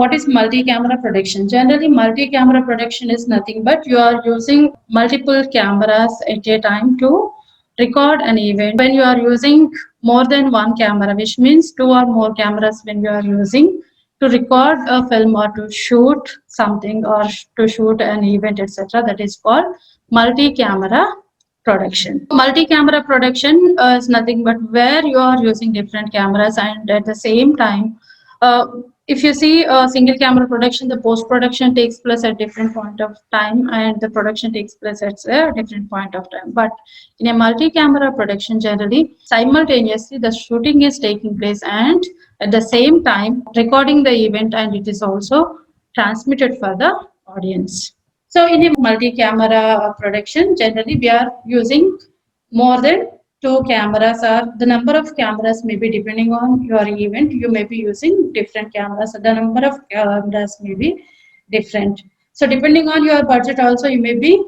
What is multi-camera production? Generally, multi-camera production is nothing but you are using multiple cameras at a time to record an event. When you are using more than one camera, which means two or more cameras when you are using to record a film or to shoot something or to shoot an event, etc., that is called multi-camera production. Multi-camera production is nothing but where you are using different cameras and at the same time, uh, if you see a single camera production, the post production takes place at different point of time and the production takes place at a different point of time. But in a multi-camera production, generally simultaneously the shooting is taking place and at the same time recording the event, and it is also transmitted for the audience. So in a multi-camera production, generally we are using more than two cameras, or the number of cameras may be depending on your event. You may be using different cameras. So the number of cameras may be different. So depending on your budget also, you may be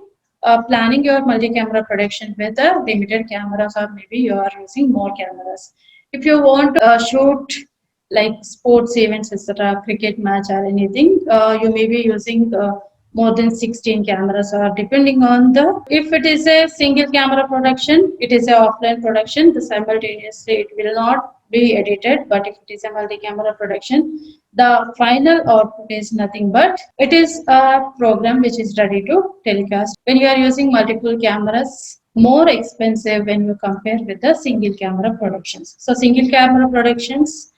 planning your multi-camera production with a limited cameras, or maybe you are using more cameras. If you want to shoot like sports events, etc., cricket match or anything, you may be using more than 16 cameras, or depending on the, if it is a single camera production, it is a offline production, the simultaneously it will not be edited. But if it is a multi-camera production, the final output is nothing but it is a program which is ready to telecast. When you are using multiple cameras, more expensive when you compare with the single camera productions. So single camera productions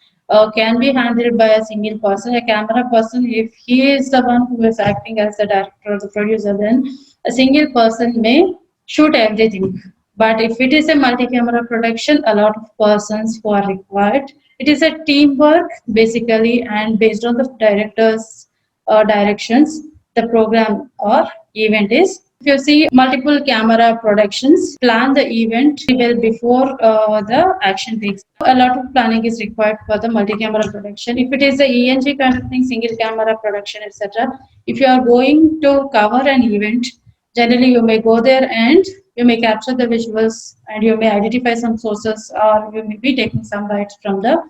can be handled by a single person, a camera person. If he is the one who is acting as the director or the producer, then a single person may shoot everything. But if it is a multi-camera production, a lot of persons who are required. It is a teamwork basically, and based on the director's directions, the program or event is. If you see multiple camera productions, plan the event well before the action takes. A lot of planning is required for the multi-camera production. If it is a ENG kind of thing, single camera production, etc., if you are going to cover an event, generally you may go there and you may capture the visuals and you may identify some sources, or you may be taking some bites from the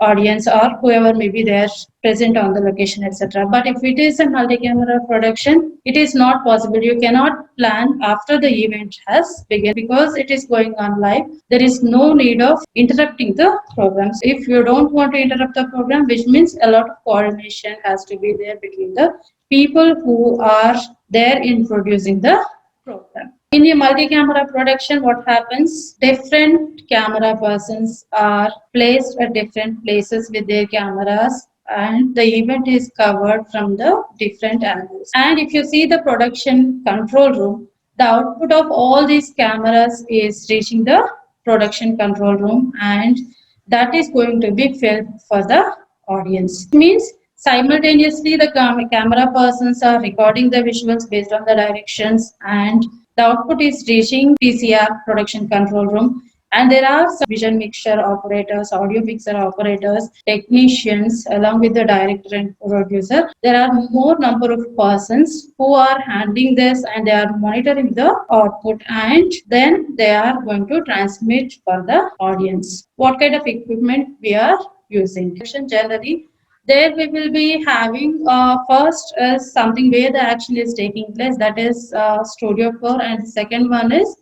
audience or whoever may be there present on the location, etc. But if it is a multi-camera production, it is not possible. You cannot plan after the event has begun because it is going on live. There is no need of interrupting the programs. If you don't want to interrupt the program, which means a lot of coordination has to be there between the people who are there in producing the program. In a multi-camera production, what happens? Different camera persons are placed at different places with their cameras, and the event is covered from the different angles. And if you see the production control room, the output of all these cameras is reaching the production control room, and that is going to be filmed for the audience. It means simultaneously the camera persons are recording the visuals based on the directions, and the output is reaching PCR production control room. And there are some vision mixer operators, audio mixer operators, technicians, along with the director and producer. There are more number of persons who are handling this, and they are monitoring the output, and then they are going to transmit for the audience. What kind of equipment we are using? Generally, there we will be having first is something where the action is taking place, that is studio floor, and second one is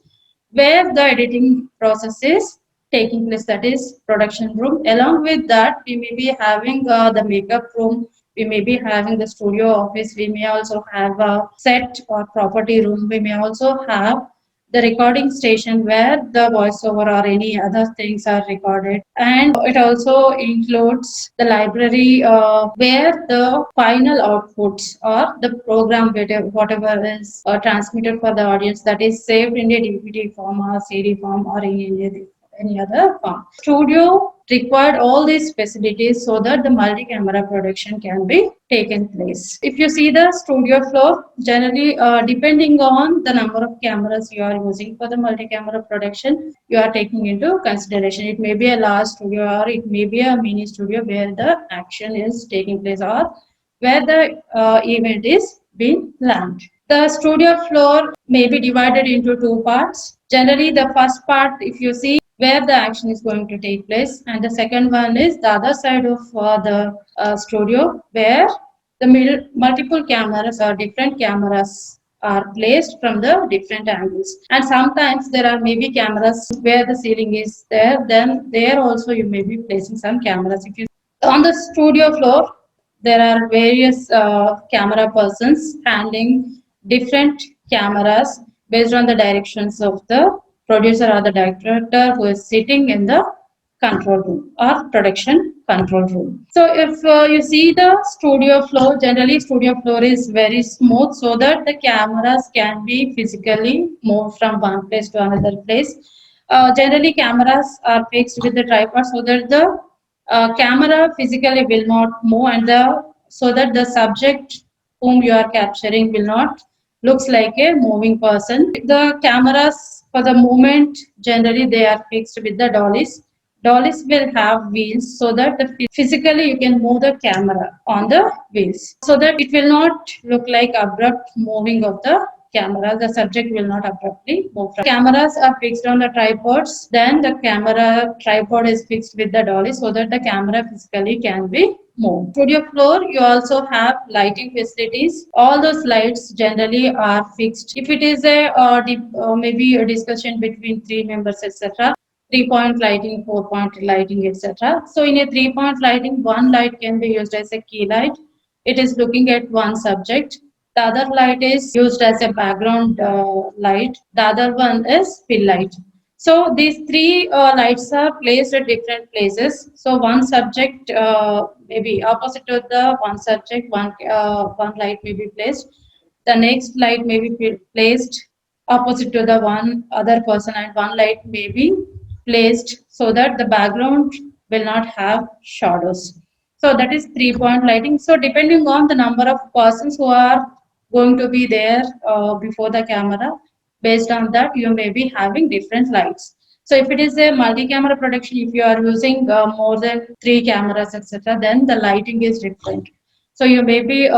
where the editing process is taking place, that is production room. Along with that, we may be having the makeup room, we may be having the studio office, we may also have a set or property room, we may also have the recording station where the voiceover or any other things are recorded. And it also includes the library where the final outputs or the program whatever is transmitted for the audience, that is saved in a DVD form or CD form or in any other form. Studio required all these facilities so that the multi-camera production can be taken place. If you see the studio floor, generally depending on the number of cameras you are using for the multi-camera production, you are taking into consideration. It may be a large studio or it may be a mini studio where the action is taking place or where the event is being planned. The studio floor may be divided into two parts. Generally, the first part, if you see, where the action is going to take place, and the second one is the other side of the studio where The multiple cameras or different cameras are placed from the different angles, and sometimes there are maybe cameras where the ceiling is there, then there also you may be placing some cameras. If you on the studio floor, there are various camera persons handling different cameras based on the directions of the producer or the director who is sitting in the control room or production control room. So if you see the studio floor, generally studio floor is very smooth so that the cameras can be physically moved from one place to another place. Generally cameras are fixed with the tripod so that the camera physically will not move, and the so that the subject whom you are capturing will not looks like a moving person. The cameras for the movement, generally they are fixed with the dollies. Dollies will have wheels so that physically you can move the camera on the wheels so that it will not look like abrupt moving of the camera. The subject will not abruptly move. Cameras are fixed on the tripods. Then the camera tripod is fixed with the dolly so that the camera physically can be moved. Studio floor, you also have lighting facilities. All those lights generally are fixed. If it is a maybe a discussion between three members, etc., 3-point lighting, 4-point lighting, etc. So in a 3-point lighting, one light can be used as a key light. It is looking at one subject. The other light is used as a background light. The other one is fill light. So these three lights are placed at different places. So one subject maybe opposite to the one subject, one light may be placed. The next light may be placed opposite to the one other person, and one light may be placed so that the background will not have shadows. So that is 3-point lighting. So depending on the number of persons who are going to be there before the camera, based on that you may be having different lights. So if it is a multi-camera production, if you are using more than 3 cameras, etc., then the lighting is different. So you may be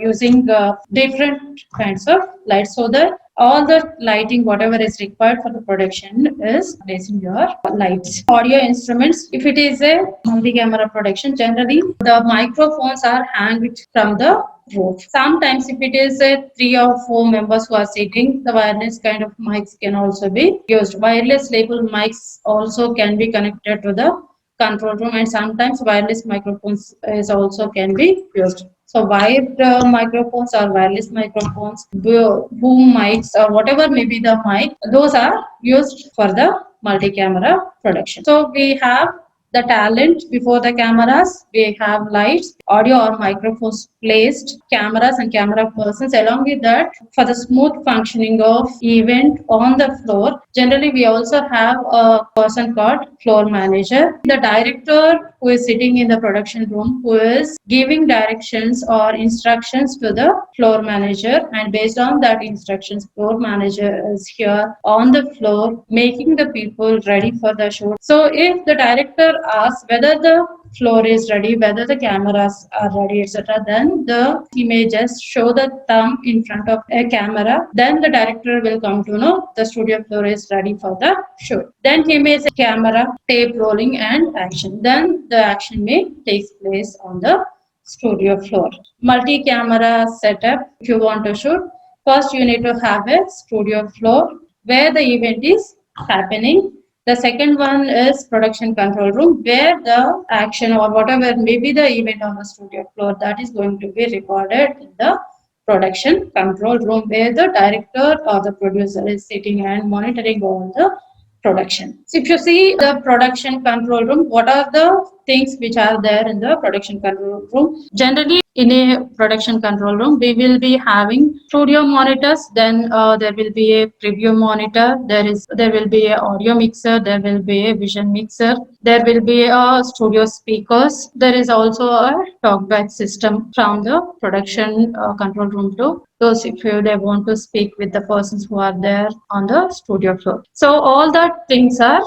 using different kinds of lights so that all the lighting, whatever is required for the production, is placing your lights. Audio instruments, if it is a multi-camera production, generally the microphones are hanged from the roof. Sometimes if it is a 3 or 4 members who are sitting, the wireless kind of mics can also be used. Wireless label mics also can be connected to the control room, and sometimes wireless microphones is also can be used. So wired microphones or wireless microphones, boom mics or whatever may be the mic, those are used for the multi-camera production. So we have the talent before the cameras, we have lights, audio or microphones placed, cameras and camera persons. Along with that, for the smooth functioning of event on the floor, generally we also have a person called floor manager. The director who is sitting in the production room, who is giving directions or instructions to the floor manager, and based on that instructions, floor manager is here on the floor making the people ready for the shoot. So if the director asks whether the floor is ready, whether the cameras are ready, etc., then he may just show the thumb in front of a camera. Then the director will come to know the studio floor is ready for the shoot. Then he may say camera, tape rolling, and action. Then the action may take place on the studio floor. Multi-camera setup. If you want to shoot, first you need to have a studio floor where the event is happening. The second one is production control room, where the action or whatever may be the event on the studio floor, that is going to be recorded in the production control room, where the director or the producer is sitting and monitoring all the production. So if you see the production control room, what are the things which are there in the production control room? Generally, in a production control room, we will be having studio monitors. Then there will be a preview monitor. There will be a audio mixer. There will be a vision mixer. There will be a studio speakers. There is also a talkback system from the production control room to those if they want to speak with the persons who are there on the studio floor. So all that things are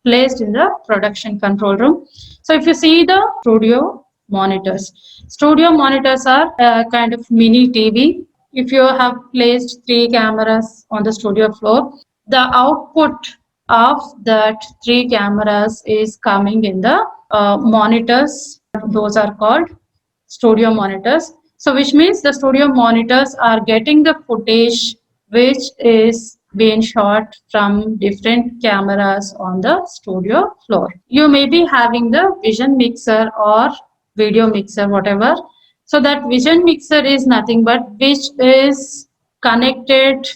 placed in the production control room. So if you see the studio monitors are a kind of mini TV. If you have placed 3 cameras on the studio floor, the output of that 3 cameras is coming in the monitors. Those are called studio monitors. So which means the studio monitors are getting the footage which is being shot from different cameras on the studio floor. You may be having the vision mixer or video mixer, whatever. So that vision mixer is nothing but which is connected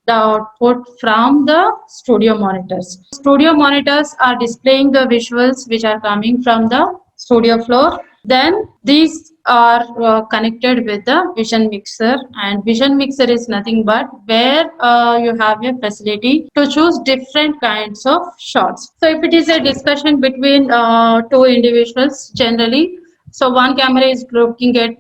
the output from the studio monitors. Studio monitors are displaying the visuals which are coming from the studio floor. Then these are connected with the vision mixer, and vision mixer is nothing but where you have a facility to choose different kinds of shots. So if it is a discussion between two individuals, generally, so one camera is looking at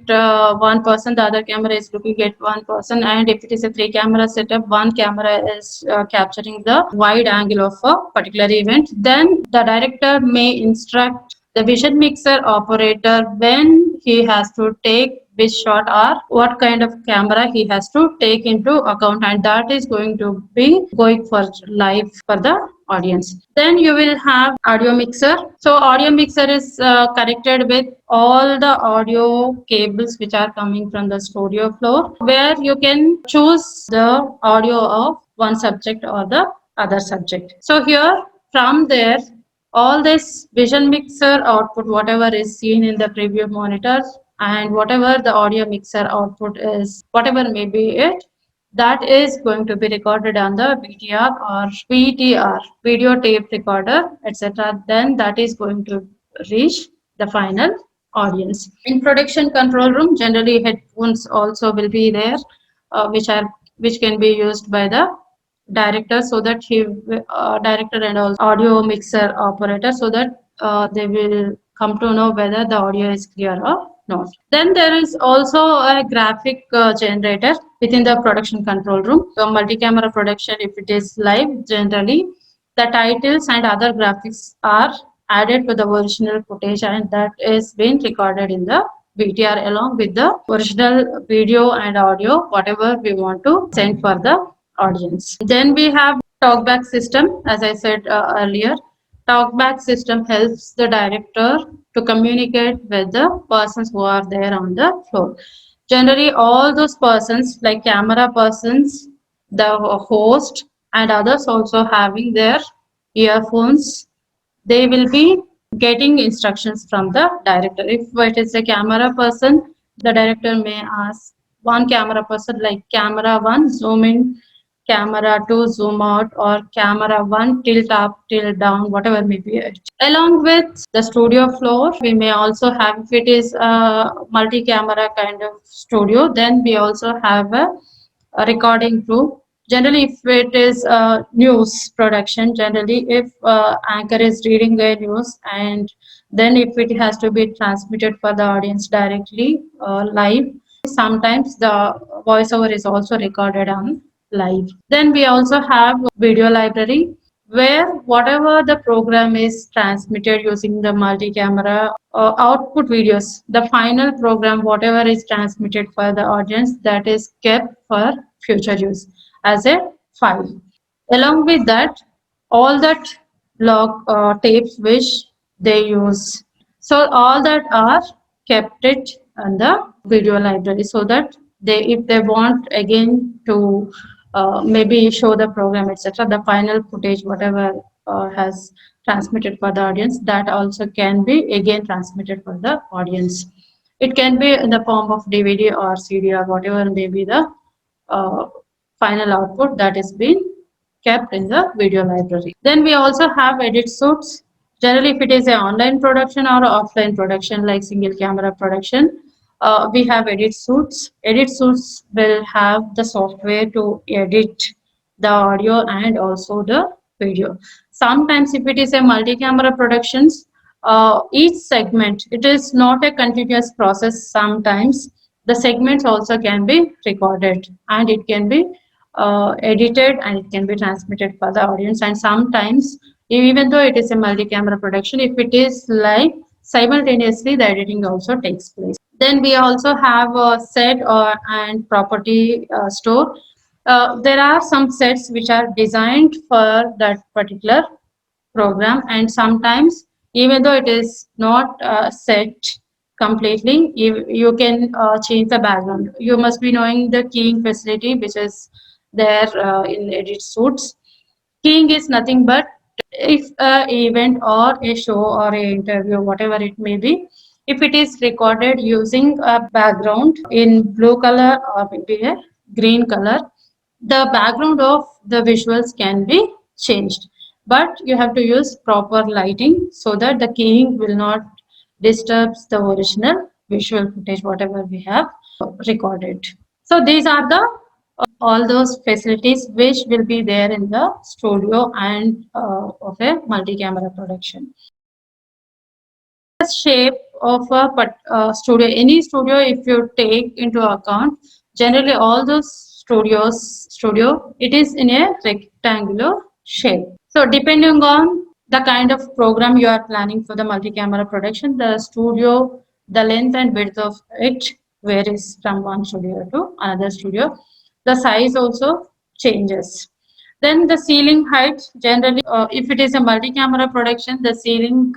one person, the other camera is looking at one person, and if it is a three camera setup, one camera is capturing the wide angle of a particular event. Then the director may instruct the vision mixer operator when he has to take which shot or what kind of camera he has to take into account, and that is going to be going for live for the audience. Then you will have audio mixer. So audio mixer is connected with all the audio cables which are coming from the studio floor, where you can choose the audio of one subject or the other subject. So here from there, all this vision mixer output, whatever is seen in the preview monitors, and whatever the audio mixer output is, whatever may be it, that is going to be recorded on the VTR or VTR, video tape recorder, etc. Then that is going to reach the final audience. In production control room, generally headphones also will be there, which can be used by the director, so that director and also audio mixer operator, so that they will come to know whether the audio is clear or not. Then there is also a graphic generator within the production control room. So multi-camera production, if it is live, generally the titles and other graphics are added to the original footage, and that is being recorded in the VTR along with the original video and audio, whatever we want to send for the audience. Then we have talkback system. As I said earlier, talkback system helps the director to communicate with the persons who are there on the floor. Generally, all those persons like camera persons, the host, and others also having their earphones, they will be getting instructions from the director. If it is a camera person, the director may ask one camera person like camera 1 zoom in, camera 2 zoom out, or camera 1 tilt up, tilt down, whatever may be it. Along with the studio floor, we may also have, if it is a multi-camera kind of studio, then we also have a recording room. Generally, if it is a news production, generally if anchor is reading the news, and then if it has to be transmitted for the audience directly live, sometimes the voiceover is also recorded on live. Then we also have video library, where whatever the program is transmitted using the multi-camera output videos, the final program, whatever is transmitted for the audience, that is kept for future use as a file. Along with that, all that log tapes which they use, so all that are kept it in the video library, so that they, if they want again to maybe show the program, etc., the final footage whatever has transmitted for the audience, that also can be again transmitted for the audience. It can be in the form of DVD or CD or whatever may be the uh, final output that is being kept in the video library. Then we also have edit suits. Generally, if it is an online production or offline production like single camera production, we have edit suits. Edit suits will have the software to edit the audio and also the video. Sometimes if it is a multi-camera productions, each segment, it is not a continuous process. Sometimes the segments also can be recorded, and it can be edited, and it can be transmitted for the audience. And sometimes, even though it is a multi-camera production, if it is live, simultaneously the editing also takes place. Then we also have a set and property store. There are some sets which are designed for that particular program, and sometimes even though it is not set, completely. You can change the background. You must be knowing the keying facility which is there in Edit Suits. Keying is nothing but if a event or a show or a interview, whatever it may be, if it is recorded using a background in blue color or maybe a green color, the background of the visuals can be changed, but you have to use proper lighting so that the keying will not disturbs the original visual footage whatever we have recorded. So these are the all those facilities which will be there in the studio and of a multi-camera production. The shape of a studio, any studio if you take into account, generally all those studio, it is in a rectangular shape. So depending on the kind of program you are planning for the multi-camera production, the studio, the length and width of it varies from one studio to another studio. The size also changes. Then the ceiling height, generally, if it is a multi-camera production, the ceiling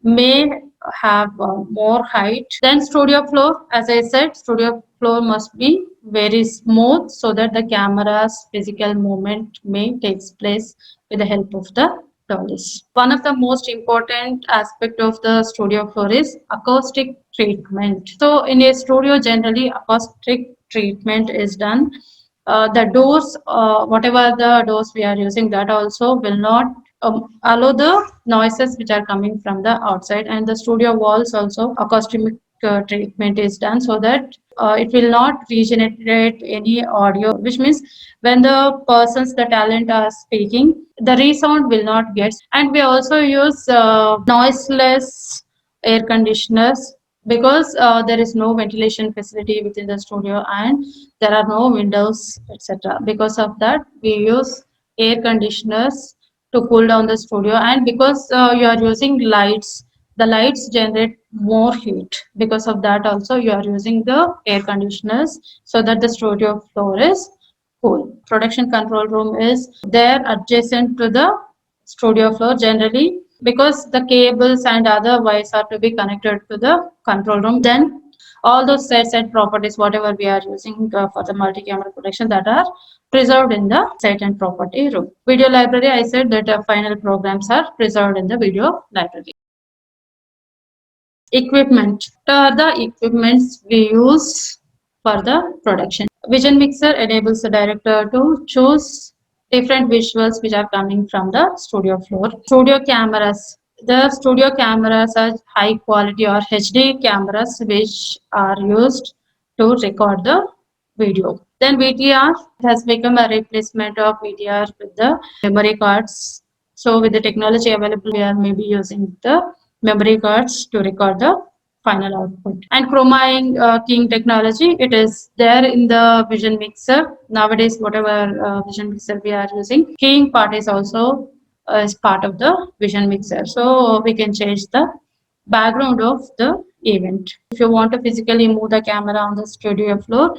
may have more height. Then studio floor, as I said, studio floor must be very smooth so that the camera's physical movement may takes place with the help of the dollies. One of the most important aspect of the studio floor is acoustic treatment. So in a studio, generally acoustic treatment is done. The doors, whatever the doors we are using, that also will not allow the noises which are coming from the outside, and the studio walls also acoustic treatment is done so that it will not regenerate any audio, which means when the persons, the talent are speaking, the resound will not get. And we also use noiseless air conditioners because there is no ventilation facility within the studio and there are no windows, etc. Because of that, we use air conditioners to cool down the studio, and because you are using lights, the lights generate more heat. Because of that also you are using the air conditioners so that the studio floor is cool. Production control room is there adjacent to the studio floor generally because the cables and other wires are to be connected to the control room. Then all those sets and properties whatever we are using for the multi-camera production, that are preserved in the set and property room. Video library, I said that final programs are preserved in the video library. Equipment. The equipments we use for the production. Vision mixer enables the director to choose different visuals which are coming from the studio floor. Studio cameras. The studio cameras are high quality or HD cameras which are used to record the video. Then VTR has become a replacement of VTR with the memory cards. So with the technology available, we are maybe using the memory cards to record the final output. And chroma keying technology, it is there in the vision mixer. Nowadays, whatever vision mixer we are using, keying part is also is part of the vision mixer. So we can change the background of the event. If you want to physically move the camera on the studio floor,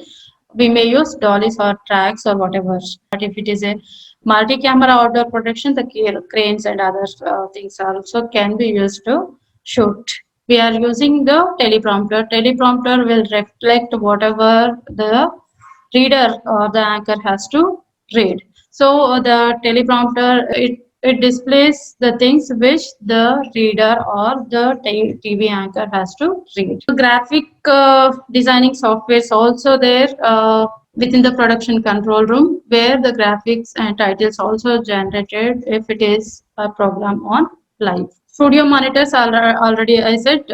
we may use dollies or tracks or whatever. But if it is a multi-camera outdoor production, the cranes and other things also can be used to shoot. We are using the teleprompter. Teleprompter will reflect whatever the reader or the anchor has to read. So the teleprompter, it displays the things which the reader or the TV anchor has to read. Graphic designing software is also there within the production control room, where the graphics and titles also generated if it is a program on live. Studio monitors are already I said,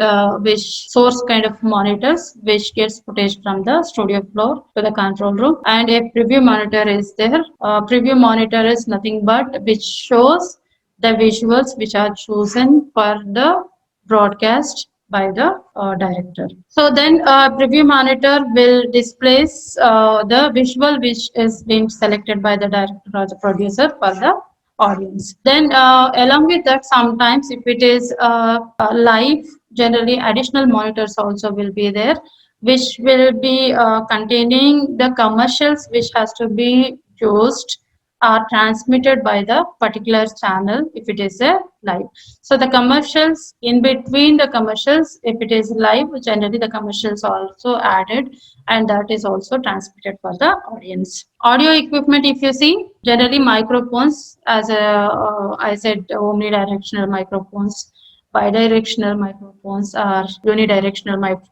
which source kind of monitors which gets footage from the studio floor to the control room, and a preview monitor is there. Preview monitor is nothing but which shows the visuals which are chosen for the broadcast by the director. So then preview monitor will displays the visual which is being selected by the director or the producer for the audience. Then along with that, sometimes if it is live, generally additional monitors also will be there, which will be containing the commercials which has to be used are transmitted by the particular channel if it is a live. So the commercials, in between the commercials, if it is live, generally the commercials are also added, and that is also transmitted for the audience. Audio equipment, if you see, generally microphones, as I said, omnidirectional microphones, bidirectional microphones, or unidirectional microphones.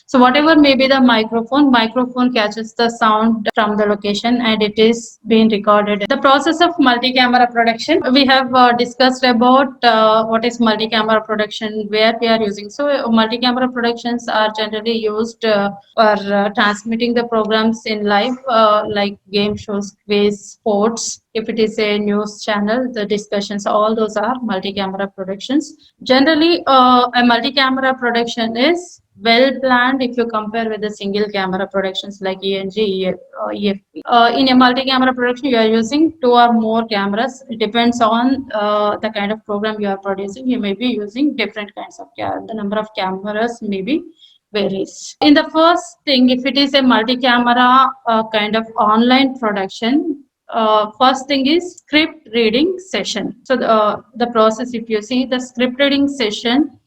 So whatever may be the microphone catches the sound from the location and it is being recorded. The process of multi-camera production, we have discussed about what is multi-camera production, where we are using. So multi-camera productions are generally used for transmitting the programs in live, like game shows, quiz, sports. If it is a news channel, the discussions, all those are multi-camera productions. Generally, a multi-camera production is well planned if you compare with the single camera productions like ENG, EFP. In a multi-camera production, you are using 2 or more cameras. It depends on the kind of program you are producing. You may be using different kinds of cameras. The number of cameras may be varies. In the first thing, if it is a multi-camera kind of online production, first thing is script reading session. So the process, if you see the script reading session,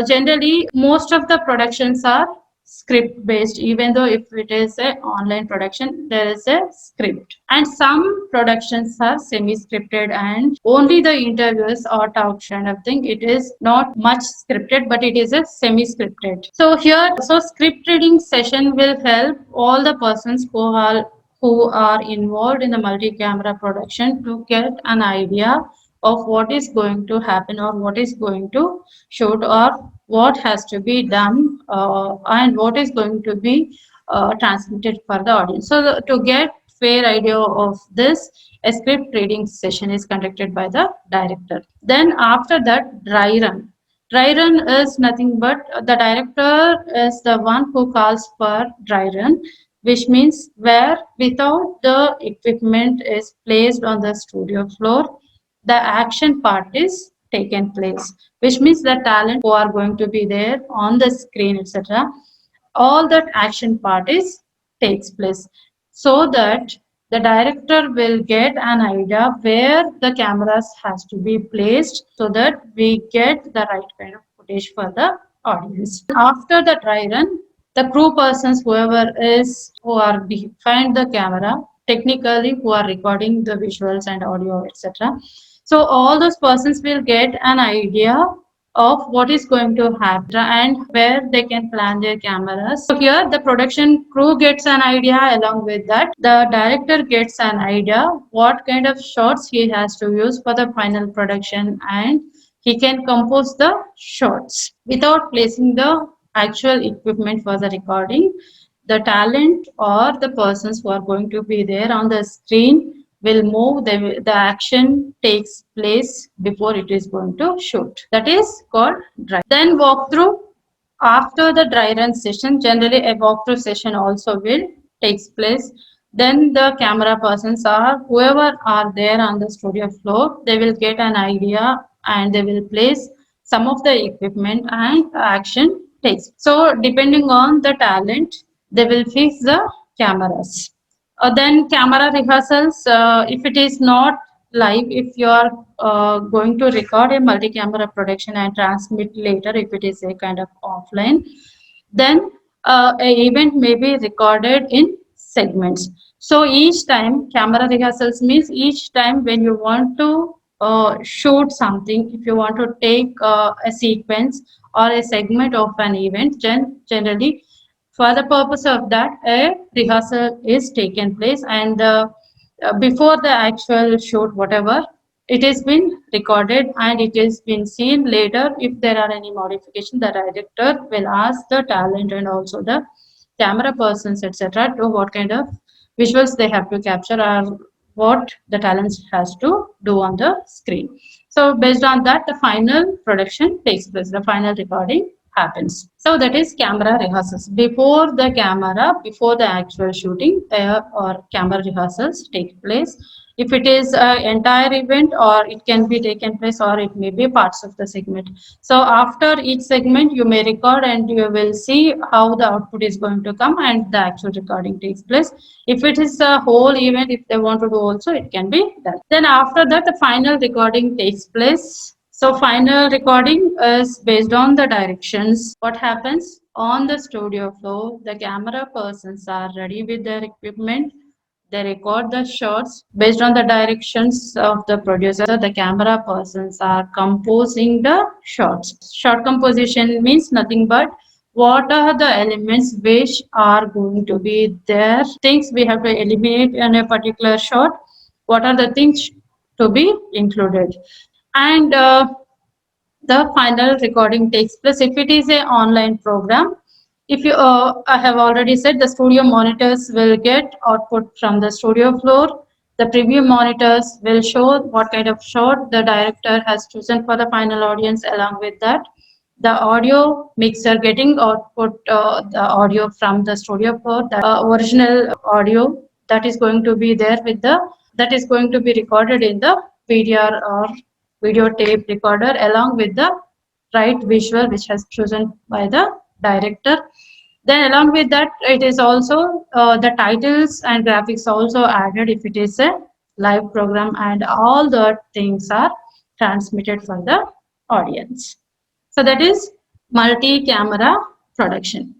generally most of the productions are script based. Even though if it is a online production, there is a script, and some productions are semi scripted and only the interviews or talk kind of thing, it is not much scripted, but it is a semi scripted. So here, so script reading session will help all the persons who are involved in the multi-camera production to get an idea of what is going to happen or what is going to shoot or what has to be done, and what is going to be transmitted for the audience. So to get fair idea of this, a script reading session is conducted by the director. Then after that, dry run. Dry run is nothing but the director is the one who calls for dry run, which means where without the equipment is placed on the studio floor, the action part is taken place, which means the talent who are going to be there on the screen, etc., all that action part is takes place, so that the director will get an idea where the cameras has to be placed so that we get the right kind of footage for the audience. After the dry run, the crew persons, whoever is who are behind the camera, technically who are recording the visuals and audio, etc., so all those persons will get an idea of what is going to happen and where they can plan their cameras. So here the production crew gets an idea, along with that the director gets an idea what kind of shots he has to use for the final production, and he can compose the shots without placing the actual equipment for the recording. The talent or the persons who are going to be there on the screen will move, the action takes place before it is going to shoot. That is called dry. Then walkthrough. After the dry run session, generally a walkthrough session also will takes place. Then the camera persons or whoever are there on the studio floor, they will get an idea and they will place some of the equipment and action takes. So depending on the talent, they will fix the cameras. Then camera rehearsals, if it is not live, if you are going to record a multi-camera production and transmit later, if it is a kind of offline, then a event may be recorded in segments. So each time, camera rehearsals means each time when you want to shoot something, if you want to take a sequence or a segment of an event, generally for the purpose of that, a rehearsal is taken place, and before the actual shoot, whatever, it has been recorded and it has been seen later. If there are any modification, the director will ask the talent and also the camera persons, etc., to what kind of visuals they have to capture or what the talent has to do on the screen. So based on that, the final production takes place, the final recording happens. So that is camera rehearsals. Before the camera, before the actual shooting, or camera rehearsals take place. if it is an entire event, or it can be taken place, or it may be parts of the segment. So after each segment you may record, and you will see how the output is going to come and the actual recording takes place. If it is a whole event, if they want to do also, it can be done. Then after that the final recording takes place. So final recording is based on the directions. What happens on the studio floor, the camera persons are ready with their equipment. They record the shots based on the directions of the producer. The camera persons are composing the shots. Shot composition means nothing but what are the elements which are going to be there, things we have to eliminate in a particular shot, what are the things to be included. And the final recording takes place if it is a online program. If you I have already said, the studio monitors will get output from the studio floor. The preview monitors will show what kind of shot the director has chosen for the final audience. Along with that, the audio mixer getting output the audio from the studio floor, the original audio that is going to be there with the, that is going to be recorded in the VDR or video tape recorder, along with the right visual which has chosen by the director. Then along with that, it is also the titles and graphics also added if it is a live program, and all the things are transmitted for the audience. So that is multi-camera production.